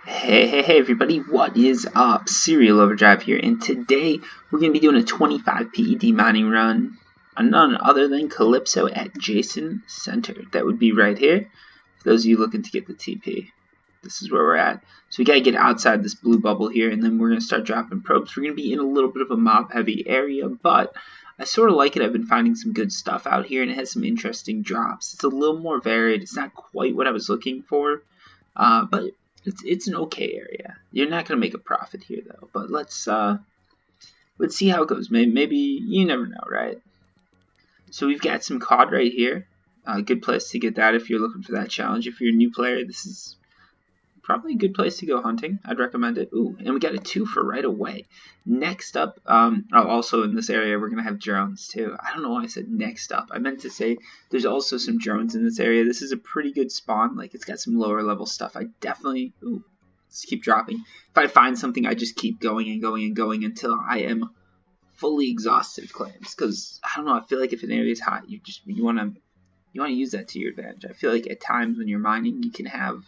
Hey everybody, what is up? CerealOverdrive here, and today we're going to be doing a 25 PED mining run on none other than Calypso at Jason Center. That would be right here, for those of you looking to get the TP. This is where we're at. So we got to get outside this blue bubble here, and then we're going to start dropping probes. We're going to be in a little bit of a mob-heavy area, but I sort of like it. I've been finding some good stuff out here, and it has some interesting drops. It's a little more varied. It's not quite what I was looking for, but it's an okay area. You're not gonna make a profit here though, but let's see how it goes. Maybe you never know, right? So we've got some COD right here. A good place to get that if you're looking for that challenge. If you're a new player, this is probably a good place to go hunting. I'd recommend it. Ooh, and we got a 2 for right away. Next up, also in this area, we're going to have drones too. I don't know why I said next up. I meant to say there's also some drones in this area. This is a pretty good spawn. Like, it's got some lower level stuff. I definitely, let's keep dropping. If I find something, I just keep going and going and going until I am fully exhausted claims. Because, I don't know, I feel like if an area is hot, you want to use that to your advantage. I feel like at times when you're mining, you can have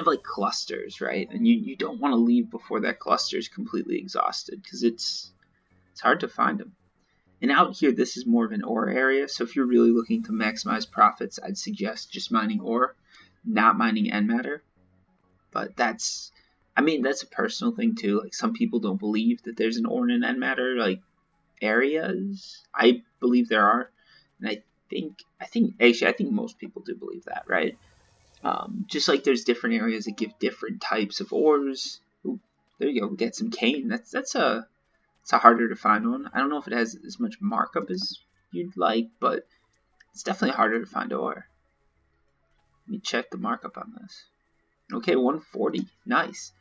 like clusters, right? And you don't want to leave before that cluster is completely exhausted because it's hard to find them. And out here, this is more of an ore area. So if you're really looking to maximize profits, I'd suggest just mining ore, not mining end matter. But that's a personal thing too. Like, some people don't believe that there's an ore and end matter like areas. I believe there are, and I think most people do believe that, right? Just like there's different areas that give different types of ores. Ooh, there you go. We get some cane. It's a harder to find one. I don't know if it has as much markup as you'd like, but it's definitely harder to find ore. Let me check the markup on this. Okay, 140. Nice.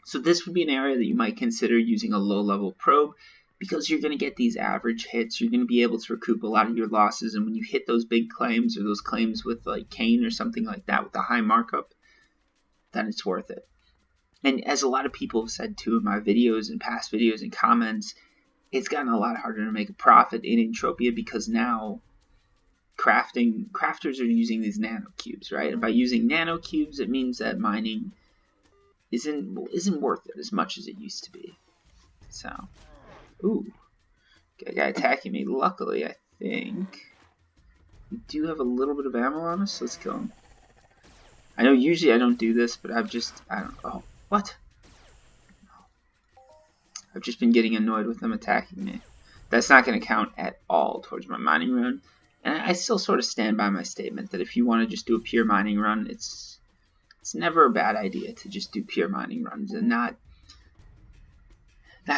So this would be an area that you might consider using a low-level probe, because you're going to get these average hits. You're going to be able to recoup a lot of your losses, and when you hit those big claims or those claims with like cane or something like that with a high markup, then it's worth it. And as a lot of people have said too in my videos and past videos and comments, it's gotten a lot harder to make a profit in Entropia because now crafters are using these nanocubes, right? And by using nanocubes, it means that mining isn't worth it as much as it used to be. So, ooh, got a guy attacking me. Luckily, I think we do have a little bit of ammo on us. Let's kill him. I know usually I don't do this, but I don't. Oh, what? I've just been getting annoyed with them attacking me. That's not going to count at all towards my mining run. And I still sort of stand by my statement that if you want to just do a pure mining run, it's never a bad idea to just do pure mining runs and not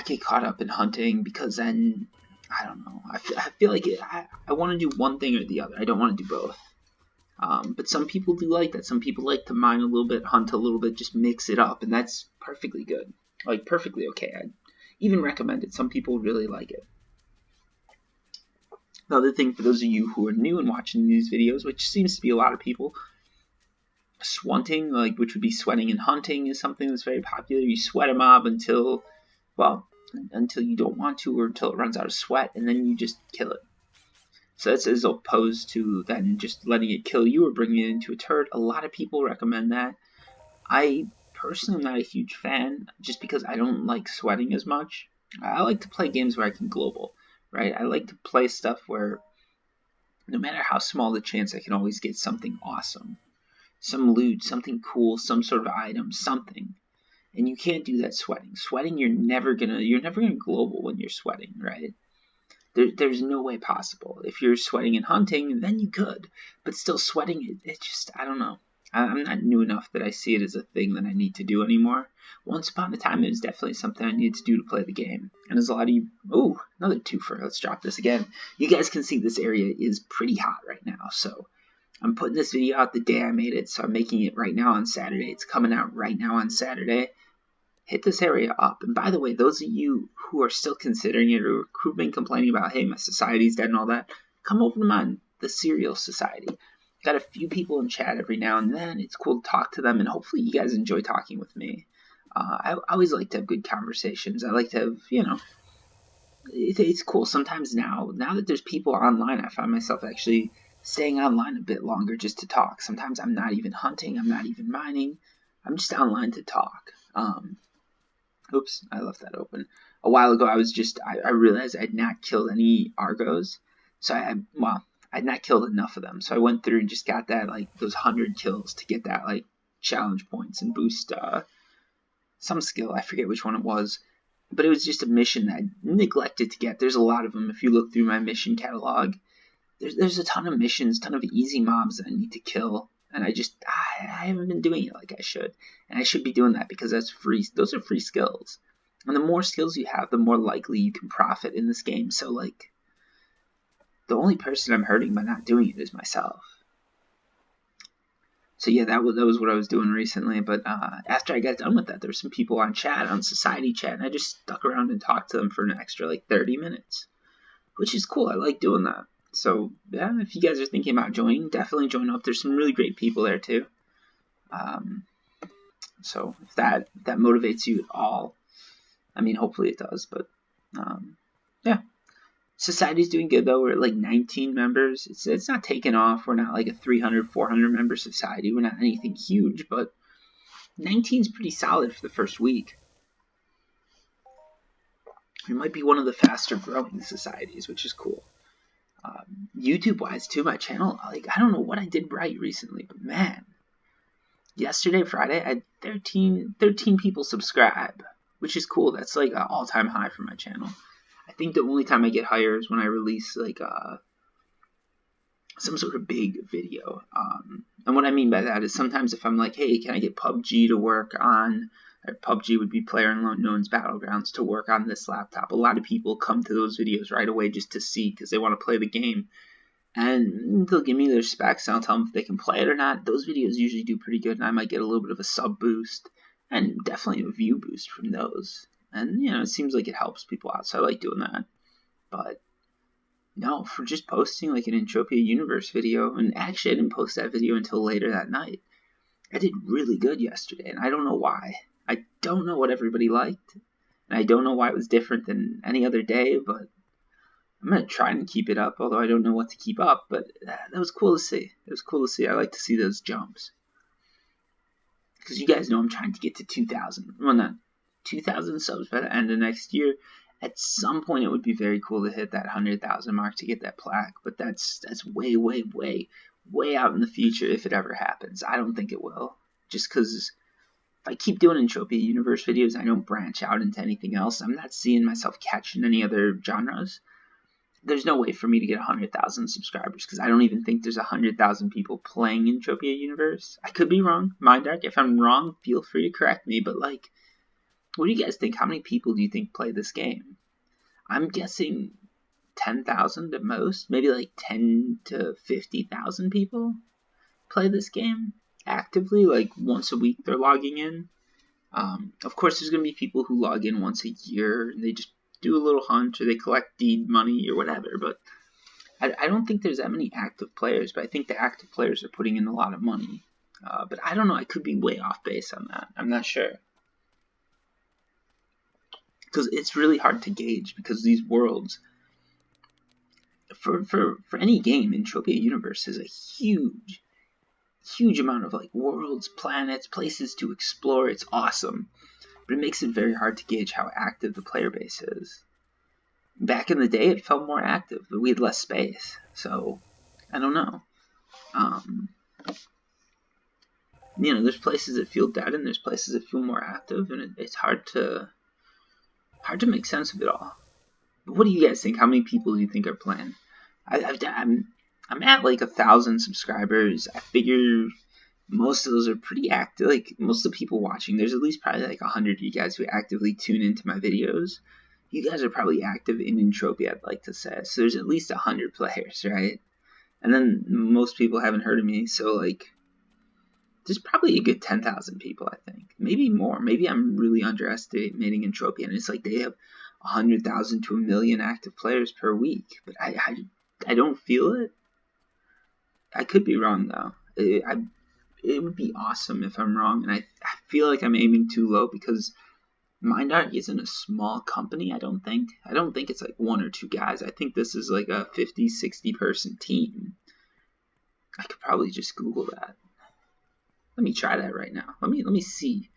get caught up in hunting, because then, I don't know, I feel like I want to do one thing or the other. I don't want to do both. But some people do like that. Some people like to mine a little bit, hunt a little bit, just mix it up, and that's perfectly good. Like, perfectly okay. I'd even recommend it. Some people really like it. Another thing for those of you who are new and watching these videos, which seems to be a lot of people, swunting, like, which would be sweating and hunting, is something that's very popular. You sweat a mob until you don't want to, or until it runs out of sweat, and then you just kill it. So that's as opposed to then just letting it kill you or bringing it into a turret. A lot of people recommend that. I personally am not a huge fan, just because I don't like sweating as much. I like to play games where I can global, right? I like to play stuff where no matter how small the chance, I can always get something awesome. Some loot, something cool, some sort of item, something. And you can't do that sweating. Sweating, you're never gonna global when you're sweating, right? There's no way possible. If you're sweating and hunting, then you could. But still, sweating, it just, I don't know. I'm not new enough that I see it as a thing that I need to do anymore. Once upon a time, it was definitely something I needed to do to play the game. And there's a lot of you... Ooh, another 2 for... Let's drop this again. You guys can see this area is pretty hot right now, so I'm putting this video out the day I made it, so I'm making it right now on Saturday. It's coming out right now on Saturday. Hit this area up. And by the way, those of you who are still considering it, or who've been complaining about, hey, my society's dead and all that, come over to mine, the Cereal Society. Got a few people in chat every now and then. It's cool to talk to them, and hopefully you guys enjoy talking with me. I always like to have good conversations. I like to have, it's cool. Sometimes now that there's people online, I find myself actually staying online a bit longer just to talk. Sometimes I'm not even hunting. I'm not even mining. I'm just online to talk. Oops, I left that open. A while ago, I realized I'd not killed any Argos, so I'd not killed enough of them. So I went through and just got that, like, those 100 kills to get that, like, challenge points and boost some skill. I forget which one it was, but it was just a mission that I neglected to get. There's a lot of them. If you look through my mission catalog, there's a ton of missions, ton of easy mobs that I need to kill, and I haven't been doing it like I should, and I should be doing that because that's free. Those are free skills, and the more skills you have, the more likely you can profit in this game. So, like, the only person I'm hurting by not doing it is myself. So yeah, that was what I was doing recently. But after I got done with that, there were some people on society chat, and I just stuck around and talked to them for an extra like 30 minutes, which is cool. I like doing that. So yeah, if you guys are thinking about joining, definitely join up. There's some really great people there too. So if that motivates you at all, I mean, hopefully it does. But yeah, society's doing good though. We're at like 19 members. It's not taking off. We're not like a 300, 400 member society. We're not anything huge, but 19 is pretty solid for the first week. We might be one of the faster growing societies, which is cool. YouTube wise too, my channel, like, I don't know what I did right recently, but man, yesterday, Friday, I had 13 people subscribe, which is cool. That's like an all-time high for my channel. I think the only time I get higher is when I release like some sort of big video. And what I mean by that is sometimes if I'm like, hey, can I get PUBG to work on, or PUBG would be PlayerUnknown's Battlegrounds, to work on this laptop. A lot of people come to those videos right away just to see because they want to play the game. And they'll give me their specs and I'll tell them if they can play it or not. Those videos usually do pretty good, and I might get a little bit of a sub boost and definitely a view boost from those. And, you know, it seems like it helps people out, so I like doing that. But no, for just posting like an Entropia Universe video, and actually I didn't post that video until later that night. I did really good yesterday, and I don't know why. I don't know what everybody liked, and I don't know why it was different than any other day, but I'm going to try and keep it up, although I don't know what to keep up, but that was cool to see. It was cool to see. I like to see those jumps. Because you guys know I'm trying to get to 2,000. Well, not 2,000 subs by the end of next year. At some point, it would be very cool to hit that 100,000 mark to get that plaque, but that's way, way, way, way out in the future if it ever happens. I don't think it will, just because if I keep doing Entropia Universe videos, I don't branch out into anything else. I'm not seeing myself catching any other genres. There's no way for me to get 100,000 subscribers because I don't even think there's 100,000 people playing Entropia Universe. I could be wrong. Mindark, if I'm wrong, feel free to correct me, but like, what do you guys think? How many people do you think play this game? I'm guessing 10,000 at most. Maybe like 10 to 50,000 people play this game actively. Like once a week they're logging in. Of course, there's going to be people who log in once a year and they just do a little hunt or they collect deed money or whatever. But I don't think there's that many active players. But I think the active players are putting in a lot of money. But I don't know. I could be way off base on that. I'm not sure. Because it's really hard to gauge because these worlds, for any game, Entropia Universe is a huge amount of like worlds, planets, places to explore. It's awesome, but it makes it very hard to gauge how active the player base is. Back in the day, it felt more active, but we had less space, so I don't know. You know, there's places that feel dead, and there's places that feel more active, and it's hard to make sense of it all. But what do you guys think? How many people do you think are playing? I'm at like 1,000 subscribers. I figure most of those are pretty active. Like most of the people watching, there's at least probably like 100 of you guys who actively tune into my videos. You guys are probably active in Entropia, I'd like to say. So there's at least 100 players, right? And then most people haven't heard of me, so like there's probably a good 10,000 people, I think. Maybe more. Maybe I'm really underestimating Entropia, and it's like they have 100,000 to 1 million active players per week. But I don't feel it. I could be wrong, though. It would be awesome if I'm wrong, and I feel like I'm aiming too low because Mindark isn't a small company, I don't think. I don't think it's like 1 or 2 guys. I think this is like a 50, 60 person team. I could probably just Google that. Let me try that right now. Let me see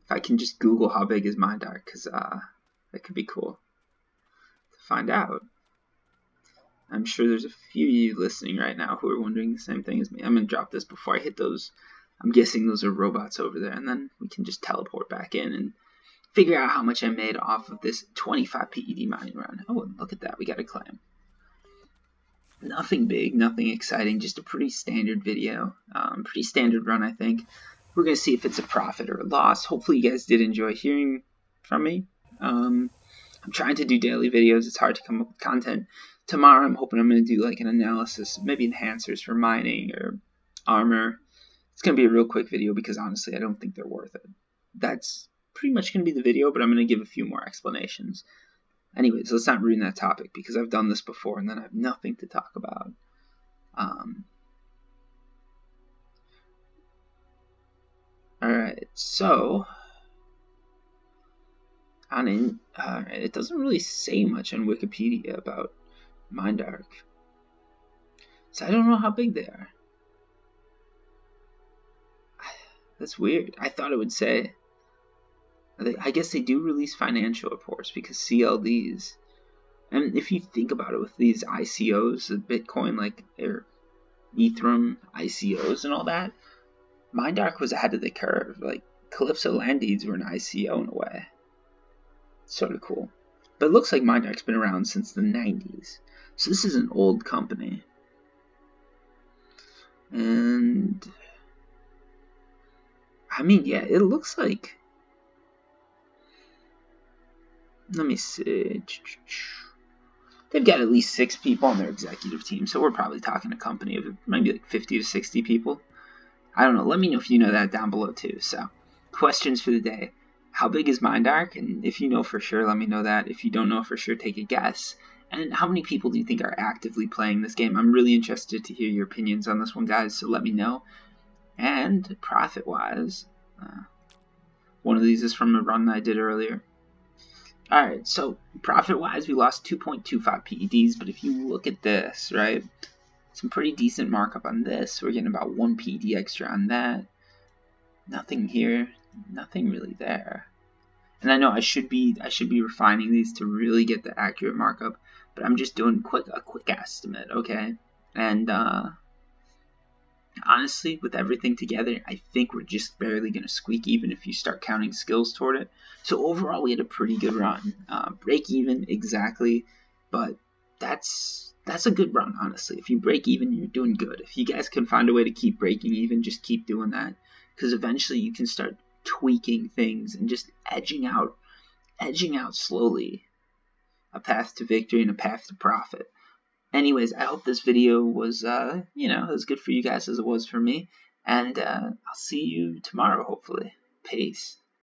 if I can just Google how big is MineDark, because that could be cool to find out. I'm sure there's a few of you listening right now who are wondering the same thing as me. I'm going to drop this before I hit those. I'm guessing those are robots over there, and then we can just teleport back in and figure out how much I made off of this 25 PED mining run. Oh, and look at that. We got a claim. Nothing big, nothing exciting, just a pretty standard video. Pretty standard run, I think. We're going to see if it's a profit or a loss. Hopefully you guys did enjoy hearing from me. I'm trying to do daily videos. It's hard to come up with content. Tomorrow I'm hoping I'm going to do like an analysis, maybe enhancers for mining or armor. It's going to be a real quick video because honestly I don't think they're worth it. That's pretty much going to be the video, but I'm going to give a few more explanations. Anyways, let's not ruin that topic because I've done this before and then I have nothing to talk about. Alright, so it doesn't really say much on Wikipedia about MineDark. So I don't know how big they are. That's weird. I thought it would say. I guess they do release financial reports because CLDs. And if you think about it with these ICOs, the Bitcoin, like their Ethereum ICOs and all that, MineDark was ahead of the curve. Like Calypso land deeds were an ICO in a way. Sort of cool. But it looks like MineDark's been around since the 90s. So this is an old company. And I mean, yeah, it looks like. Let me see. They've got at least 6 people on their executive team, so we're probably talking a company of maybe like 50 to 60 people. I don't know. Let me know if you know that down below too. So, questions for the day. How big is MineDark? And if you know for sure, let me know that. If you don't know for sure, take a guess. And how many people do you think are actively playing this game? I'm really interested to hear your opinions on this one, guys, so let me know. And profit-wise, one of these is from a run I did earlier. Alright, so profit-wise, we lost 2.25 PEDs, but if you look at this, right, some pretty decent markup on this. We're getting about 1 PED extra on that. Nothing here, nothing really there. And I know I should be refining these to really get the accurate markup, but I'm just doing a quick estimate, okay? And honestly, with everything together, I think we're just barely going to squeak even if you start counting skills toward it. So overall, we had a pretty good run. Break even, exactly, but that's a good run, honestly. If you break even, you're doing good. If you guys can find a way to keep breaking even, just keep doing that, because eventually you can start tweaking things and just edging out slowly a path to victory and a path to profit. Anyways, I hope this video was, as good for you guys as it was for me. And I'll see you tomorrow, hopefully. Peace.